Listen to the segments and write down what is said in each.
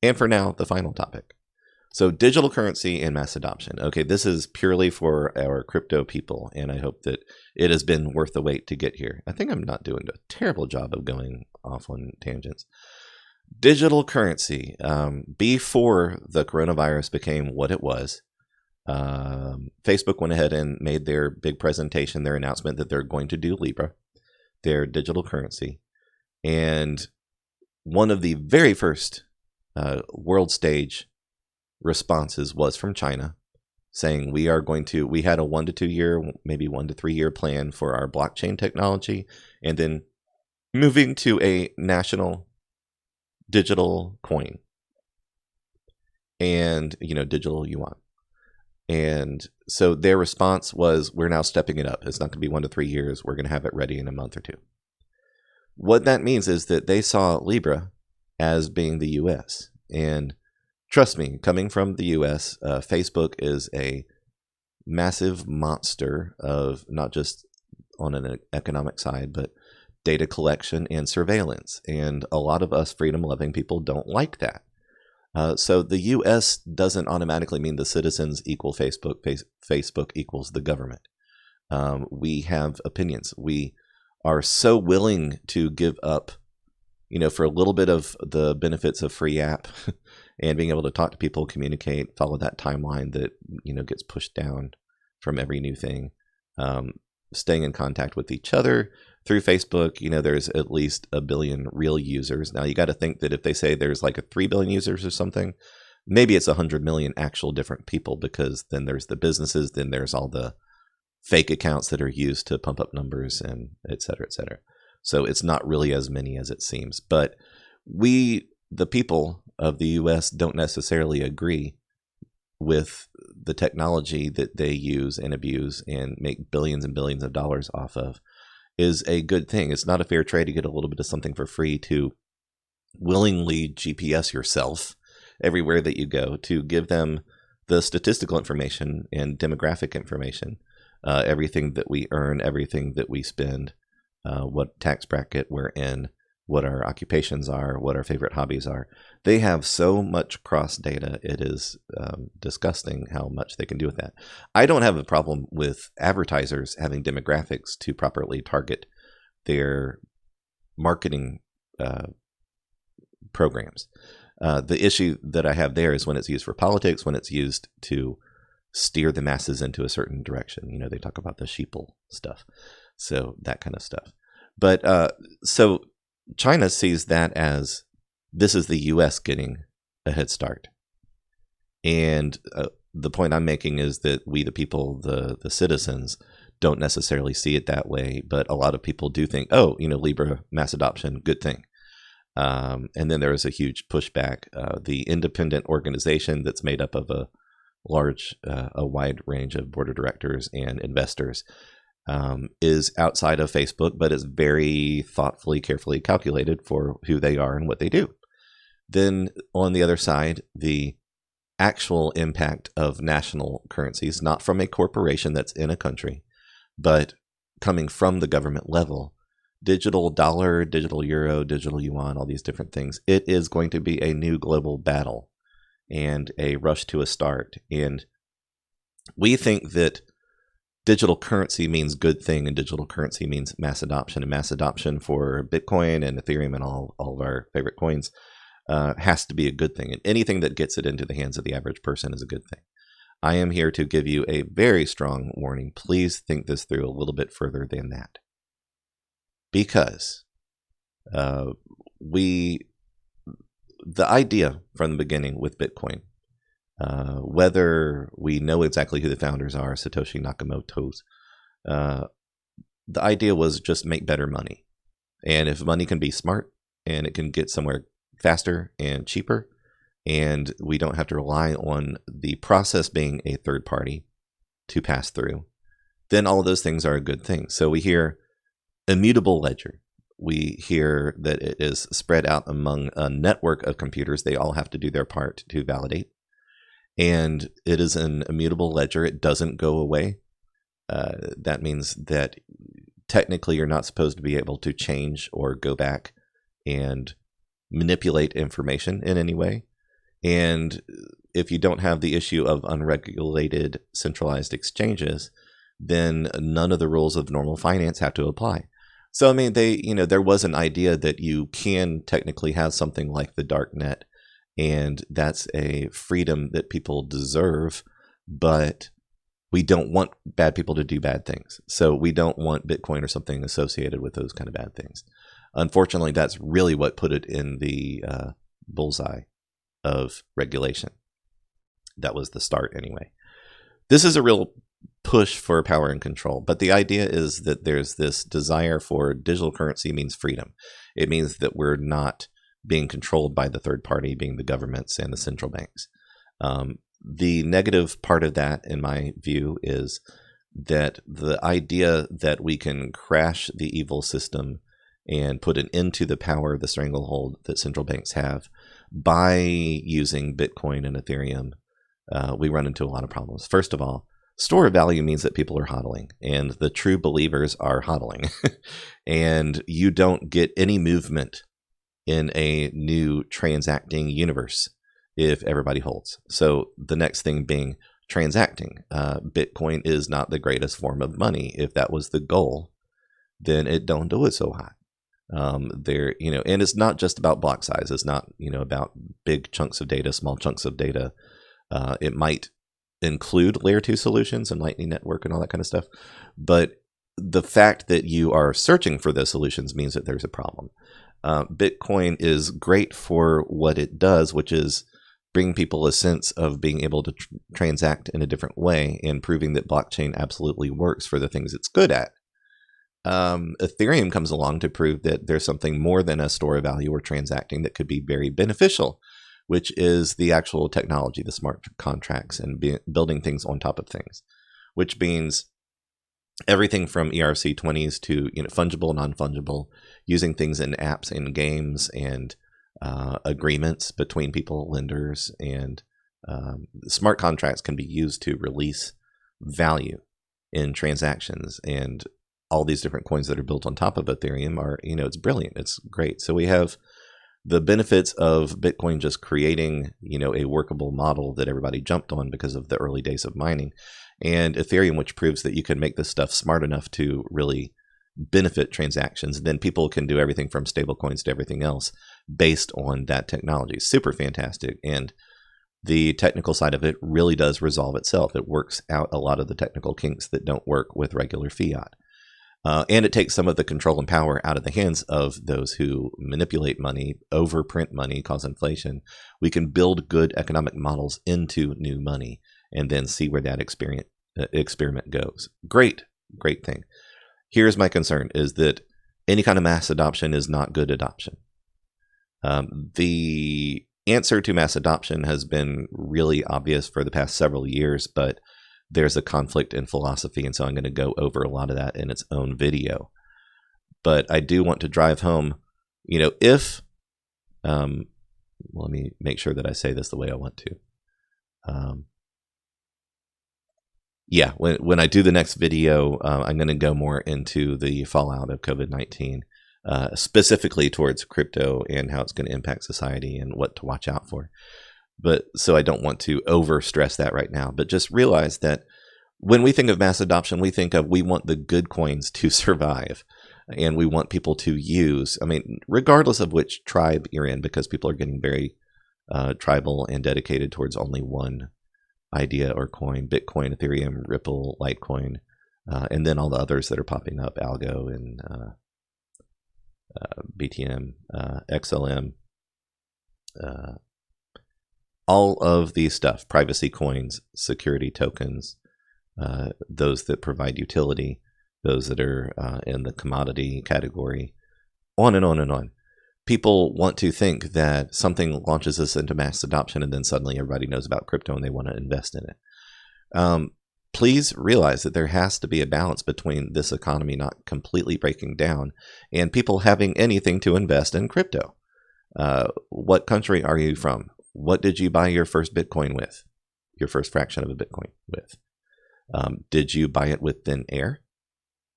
And for now, the final topic. So digital currency and mass adoption. Okay, this is purely for our crypto people, and I hope that it has been worth the wait to get here. I think I'm not doing a terrible job of going off on tangents. Digital currency. Before the coronavirus became what it was, Facebook went ahead and made their big presentation, their announcement that they're going to do Libra, their digital currency. And one of the very first world stage responses was from China, saying we had a 1 to 2 year, maybe 1 to 3 year plan for our blockchain technology, and then moving to a national digital coin and, digital yuan. And so their response was, we're now stepping it up. It's not going to be 1 to 3 years. We're going to have it ready in a month or two. What that means is that they saw Libra as being the US. And trust me, coming from the US, Facebook is a massive monster of not just on an economic side, but data collection and surveillance. And a lot of us freedom-loving people don't like that. So the US doesn't automatically mean the citizens equal Facebook. Facebook equals the government. We have opinions. We are so willing to give up, for a little bit of the benefits of free app and being able to talk to people, communicate, follow that timeline that, gets pushed down from every new thing. Staying in contact with each other through Facebook, there's at least 1 billion real users. Now, you got to think that if they say there's like 3 billion users or something, maybe it's 100 million actual different people, because then there's the businesses, then there's all the fake accounts that are used to pump up numbers, and et cetera, et cetera. So it's not really as many as it seems. But we, the people of the US, don't necessarily agree with the technology that they use and abuse and make billions and billions of dollars off of is a good thing. It's not a fair trade to get a little bit of something for free, to willingly GPS yourself everywhere that you go, to give them the statistical information and demographic information, everything that we earn, everything that we spend, what tax bracket we're in, what our occupations are, what our favorite hobbies are. They have so much cross data. It is disgusting how much they can do with that. I don't have a problem with advertisers having demographics to properly target their marketing programs. The issue that I have there is when it's used for politics, when it's used to steer the masses into a certain direction. They talk about the sheeple stuff. So that kind of stuff. But so China sees that as, this is the US getting a head start. And the point I'm making is that we, the people, the citizens, don't necessarily see it that way. But a lot of people do think, Libra, mass adoption, good thing. And then there is a huge pushback. The independent organization that's made up of a wide range of board of directors and investors is outside of Facebook, but is very thoughtfully, carefully calculated for who they are and what they do. Then on the other side, the actual impact of national currencies, not from a corporation that's in a country, but coming from the government level, digital dollar, digital euro, digital yuan, all these different things. It is going to be a new global battle and a rush to a start. And we think that digital currency means good thing, and digital currency means mass adoption. And mass adoption for Bitcoin and Ethereum and all of our favorite coins has to be a good thing. And anything that gets it into the hands of the average person is a good thing. I am here to give you a very strong warning. Please think this through a little bit further than that. Because the idea from the beginning with Bitcoin, whether we know exactly who the founders are, Satoshi Nakamoto's, the idea was just make better money. And if money can be smart and it can get somewhere faster and cheaper, and we don't have to rely on the process being a third party to pass through, then all of those things are a good thing. So we hear immutable ledger. We hear that it is spread out among a network of computers. They all have to do their part to validate. And it is an immutable ledger. It doesn't go away. That means that technically you're not supposed to be able to change or go back and manipulate information in any way. And if you don't have the issue of unregulated centralized exchanges, then none of the rules of normal finance have to apply. So, I mean, there was an idea that you can technically have something like the dark net, and that's a freedom that people deserve, but we don't want bad people to do bad things. So we don't want Bitcoin or something associated with those kind of bad things. Unfortunately, that's really what put it in the bullseye of regulation. That was the start anyway. This is a real push for power and control, but the idea is that there's this desire for digital currency means freedom. It means that we're not being controlled by the third party, being the governments and the central banks. The negative part of that, in my view, is that the idea that we can crash the evil system and put an end to the power of the stranglehold that central banks have by using Bitcoin and Ethereum, we run into a lot of problems. First of all, store of value means that people are hodling, and the true believers are hodling. And you don't get any movement in a new transacting universe if everybody holds. So the next thing being transacting. Bitcoin is not the greatest form of money. If that was the goal, then it don't do it so hot. And it's not just about block size. It's not, about big chunks of data, small chunks of data. It might include layer 2 solutions and Lightning Network and all that kind of stuff. But the fact that you are searching for those solutions means that there's a problem. Bitcoin is great for what it does, which is bring people a sense of being able to transact in a different way and proving that blockchain absolutely works for the things it's good at. Ethereum comes along to prove that there's something more than a store of value or transacting that could be very beneficial, which is the actual technology, the smart contracts, and building things on top of things, which means everything from ERC20s to fungible, non-fungible, using things in apps and games and agreements between people, lenders, and smart contracts can be used to release value in transactions. And all these different coins that are built on top of Ethereum are, it's brilliant. It's great. So we have the benefits of Bitcoin just creating, a workable model that everybody jumped on because of the early days of mining, and Ethereum, which proves that you can make this stuff smart enough to really benefit transactions. And then people can do everything from stable coins to everything else based on that technology. Super fantastic. And the technical side of it really does resolve itself. It works out a lot of the technical kinks that don't work with regular fiat. And it takes some of the control and power out of the hands of those who manipulate money, overprint money, cause inflation. We can build good economic models into new money and then see where that experiment goes. Great thing. Here's my concern, is that any kind of mass adoption is not good adoption. The answer to mass adoption has been really obvious for the past several years, but there's a conflict in philosophy, and so I'm going to go over a lot of that in its own video. But I do want to drive home, if, let me make sure that I say this the way I want to. When I do the next video, I'm going to go more into the fallout of COVID-19, specifically towards crypto and how it's going to impact society and what to watch out for. But so I don't want to over stress that right now, but just realize that when we think of mass adoption, we want the good coins to survive, and we want people to use, regardless of which tribe you're in, because people are getting very tribal and dedicated towards only one idea or coin: Bitcoin, Ethereum, Ripple, Litecoin, and then all the others that are popping up: Algo and BTM, XLM, all of these stuff, privacy coins, security tokens, those that provide utility, those that are in the commodity category, on and on and on. People want to think that something launches us into mass adoption and then suddenly everybody knows about crypto and they want to invest in it. Please realize that there has to be a balance between this economy not completely breaking down and people having anything to invest in crypto. What country are you from? What did you buy your first Bitcoin with? Your first fraction of a Bitcoin with? Did you buy it with thin air?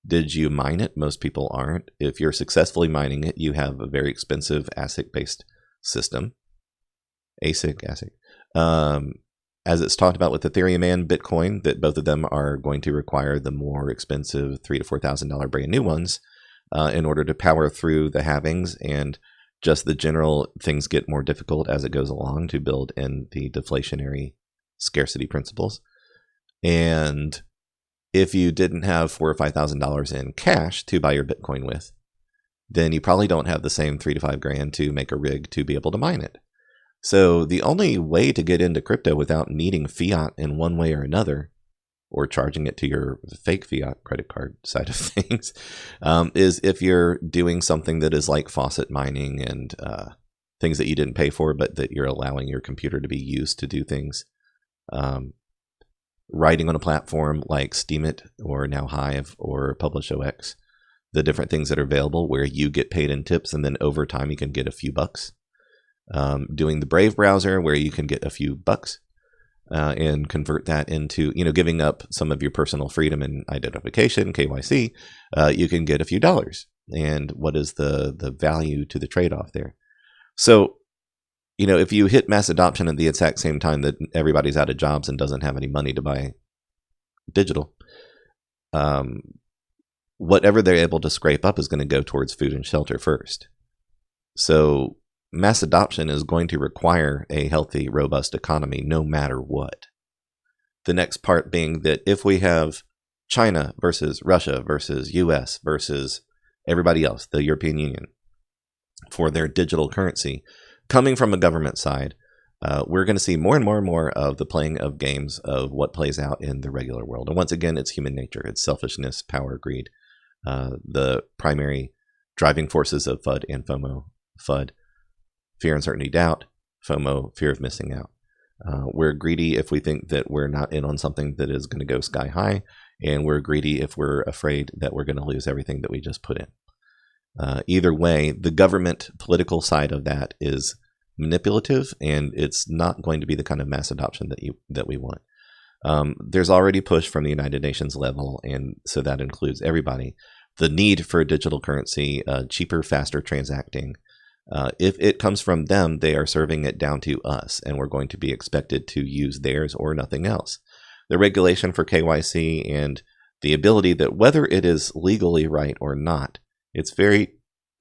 Did you mine it? Most people aren't. If you're successfully mining it, you have a very expensive ASIC-based system. ASIC. As it's talked about with Ethereum and Bitcoin, that both of them are going to require the more expensive $3,000 to $4,000 brand new ones in order to power through the halvings, and just the general things get more difficult as it goes along to build in the deflationary scarcity principles. And if you didn't have $4,000 or $5,000 in cash to buy your Bitcoin with, then you probably don't have the same $3,000 to $5,000 to make a rig to be able to mine it. So the only way to get into crypto without needing fiat in one way or another, or charging it to your fake fiat credit card side of things, is if you're doing something that is like faucet mining and things that you didn't pay for, but that you're allowing your computer to be used to do things. Writing on a platform like Steemit or now Hive or PublishOX, the different things that are available where you get paid in tips and then over time you can get a few bucks. Doing the Brave browser where you can get a few bucks and convert that into, giving up some of your personal freedom and identification, KYC, you can get a few dollars. And what is the value to the trade-off there? So, if you hit mass adoption at the exact same time that everybody's out of jobs and doesn't have any money to buy digital, whatever they're able to scrape up is going to go towards food and shelter first. So mass adoption is going to require a healthy, robust economy no matter what. The next part being that if we have China versus Russia versus US versus everybody else, the European Union, for their digital currency, coming from a government side, we're going to see more and more and more of the playing of games of what plays out in the regular world. And once again, it's human nature. It's selfishness, power, greed, the primary driving forces of FUD and FOMO. FUD, fear, uncertainty, doubt. FOMO, fear of missing out. We're greedy if we think that we're not in on something that is going to go sky high. And we're greedy if we're afraid that we're going to lose everything that we just put in. Either way, the government political side of that is manipulative, and it's not going to be the kind of mass adoption that we want. There's already push from the United Nations level, and so that includes everybody. The need for digital currency, cheaper, faster transacting. If it comes from them, they are serving it down to us, and we're going to be expected to use theirs or nothing else. The regulation for KYC and the ability that whether it is legally right or not, it's very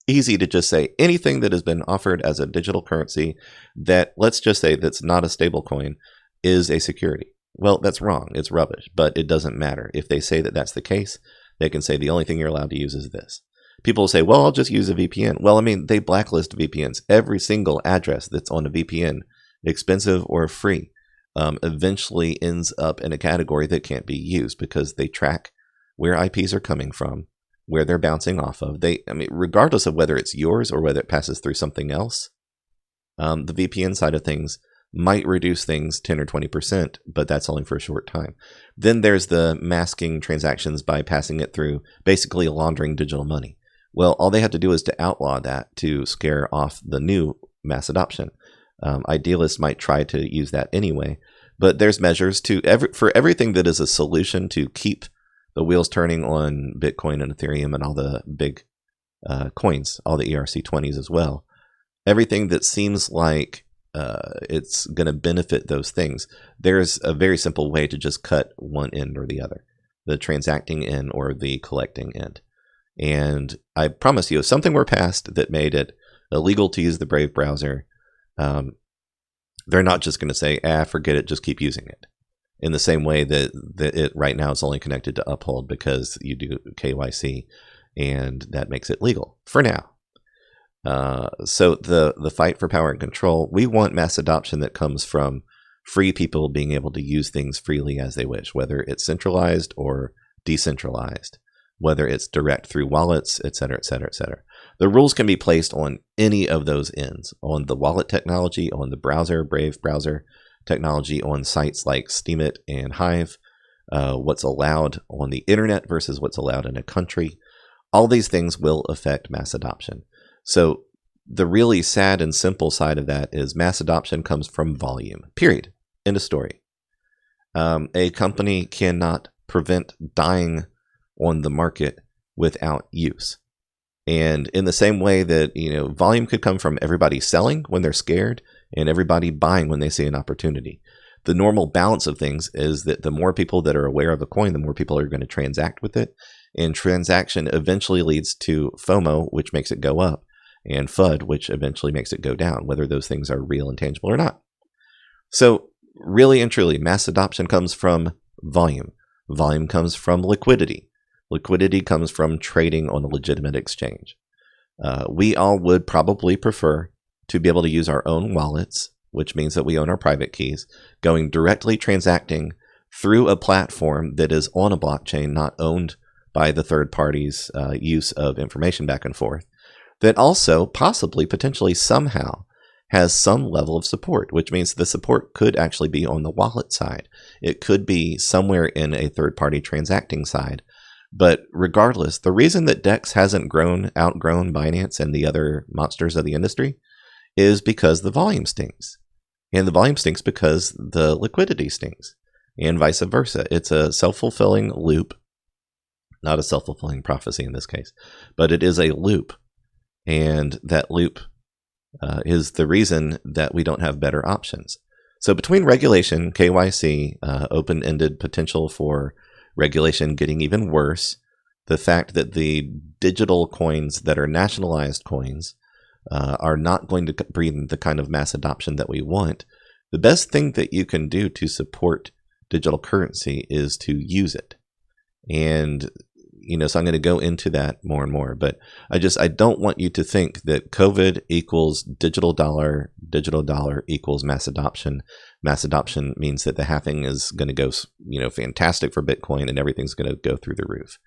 easy to just say anything that has been offered as a digital currency that, let's just say, that's not a stable coin is a security. Well, that's wrong. It's rubbish, but it doesn't matter. If they say that that's the case, they can say the only thing you're allowed to use is this. People will say, well, I'll just use a VPN. Well, they blacklist VPNs. Every single address that's on a VPN, expensive or free, eventually ends up in a category that can't be used because they track where IPs are coming from, where they're bouncing off of. Regardless of whether it's yours or whether it passes through something else, the VPN side of things might reduce things 10 or 20%, but that's only for a short time. Then there's the masking transactions by passing it through, basically laundering digital money. Well, all they have to do is to outlaw that to scare off the new mass adoption. Idealists might try to use that anyway, but there's measures for everything that is a solution to keep the wheels turning on Bitcoin and Ethereum and all the big coins, all the ERC-20s as well. Everything that seems like it's going to benefit those things, there's a very simple way to just cut one end or the other, the transacting end or the collecting end. And I promise you, if something were passed that made it illegal to use the Brave browser, they're not just going to say, forget it, just keep using it. In the same way that it right now is only connected to Uphold because you do KYC, and that makes it legal for now. So the fight for power and control, we want mass adoption that comes from free people being able to use things freely as they wish, whether it's centralized or decentralized, whether it's direct through wallets, et cetera, et cetera, et cetera. The rules can be placed on any of those ends, on the wallet technology, on the browser, Brave browser technology, on sites like Steemit and Hive, what's allowed on the internet versus what's allowed in a country. All these things will affect mass adoption. So the really sad and simple side of that is mass adoption comes from volume, period. End of story. A company cannot prevent dying on the market without use. And in the same way that, volume could come from everybody selling when they're scared and everybody buying when they see an opportunity. The normal balance of things is that the more people that are aware of a coin, the more people are going to transact with it. And transaction eventually leads to FOMO, which makes it go up, and FUD, which eventually makes it go down, whether those things are real and tangible or not. So really and truly, mass adoption comes from volume. Volume comes from liquidity. Liquidity comes from trading on a legitimate exchange. We all would probably prefer to be able to use our own wallets, which means that we own our private keys, going directly transacting through a platform that is on a blockchain, not owned by the third party's use of information back and forth, that also possibly, potentially, somehow has some level of support, which means the support could actually be on the wallet side. It could be somewhere in a third-party transacting side. But regardless, the reason that DEX hasn't outgrown Binance and the other monsters of the industry is because the volume stinks. And the volume stinks because the liquidity stinks, and vice versa. It's a self-fulfilling loop, not a self-fulfilling prophecy in this case, but it is a loop. And that loop is the reason that we don't have better options. So between regulation, KYC, open-ended potential for regulation getting even worse, the fact that the digital coins that are nationalized coins are not going to bring the kind of mass adoption that we want, the best thing that you can do to support digital currency is to use it. And so I'm going to go into that more and more, but I don't want you to think that COVID equals digital dollar equals mass adoption. Mass adoption means that the halving is going to go, fantastic for Bitcoin and everything's going to go through the roof.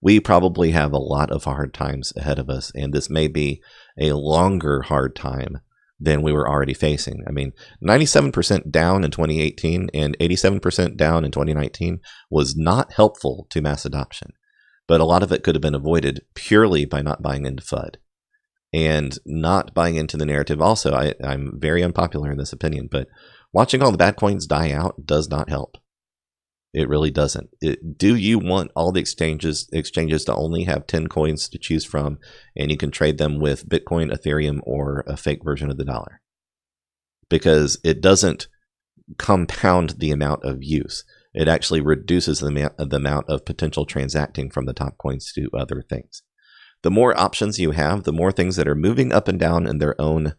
We probably have a lot of hard times ahead of us, and this may be a longer hard time than we were already facing. I mean, 97% down in 2018 and 87% down in 2019 was not helpful to mass adoption. But a lot of it could have been avoided purely by not buying into FUD and not buying into the narrative. Also, I'm very unpopular in this opinion, but watching all the bad coins die out does not help. It really doesn't. Do you want all the exchanges to only have 10 coins to choose from, and you can trade them with Bitcoin, Ethereum, or a fake version of the dollar? Because it doesn't compound the amount of use. It actually reduces the amount of potential transacting from the top coins to other things. The more options you have, the more things that are moving up and down in their own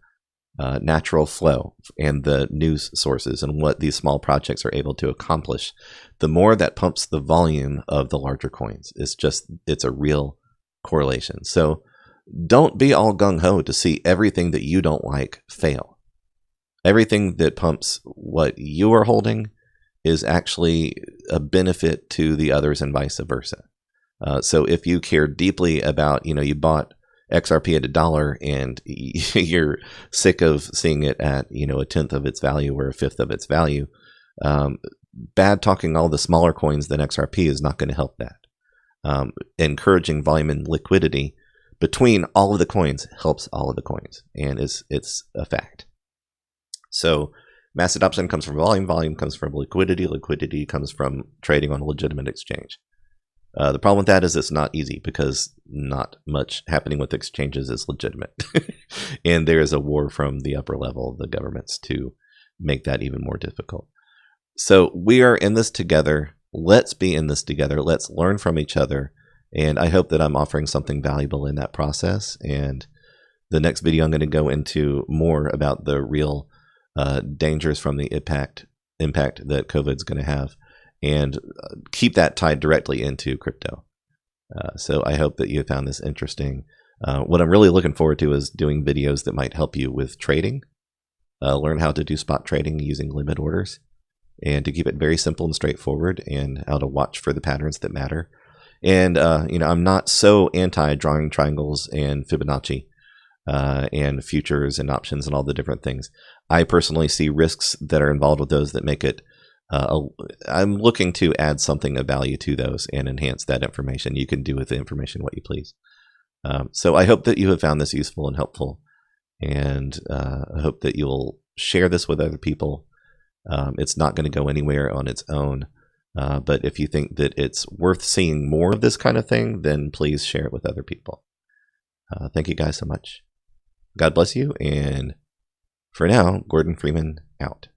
natural flow and the news sources and what these small projects are able to accomplish, the more that pumps the volume of the larger coins. It's a real correlation. So don't be all gung-ho to see everything that you don't like fail. Everything that pumps what you are holding is actually a benefit to the others and vice versa. So if you care deeply about, you bought XRP at $1 and you're sick of seeing it at, a tenth of its value or a fifth of its value, bad talking all the smaller coins than XRP is not going to help that. Encouraging volume and liquidity between all of the coins helps all of the coins, and it's a fact. So mass adoption comes from volume comes from liquidity comes from trading on a legitimate exchange. The problem with that is it's not easy because not much happening with exchanges is legitimate. And there is a war from the upper level, the governments, to make that even more difficult. So we are in this together. Let's be in this together. Let's learn from each other. And I hope that I'm offering something valuable in that process. And the next video, I'm going to go into more about the real dangers from the impact that COVID is going to have, and keep that tied directly into crypto. So I hope that you found this interesting. What I'm really looking forward to is doing videos that might help you with trading, learn how to do spot trading using limit orders, and to keep it very simple and straightforward, and how to watch for the patterns that matter. And I'm not so anti drawing triangles and Fibonacci and futures and options and all the different things. I personally see risks that are involved with those that make it I'm looking to add something of value to those and enhance that information. You can do with the information what you please. So I hope that you have found this useful and helpful, and I hope that you'll share this with other people. It's not going to go anywhere on its own, but if you think that it's worth seeing more of this kind of thing, then please share it with other people. Thank you guys so much. God bless you. And for now, Gordon Freeman out.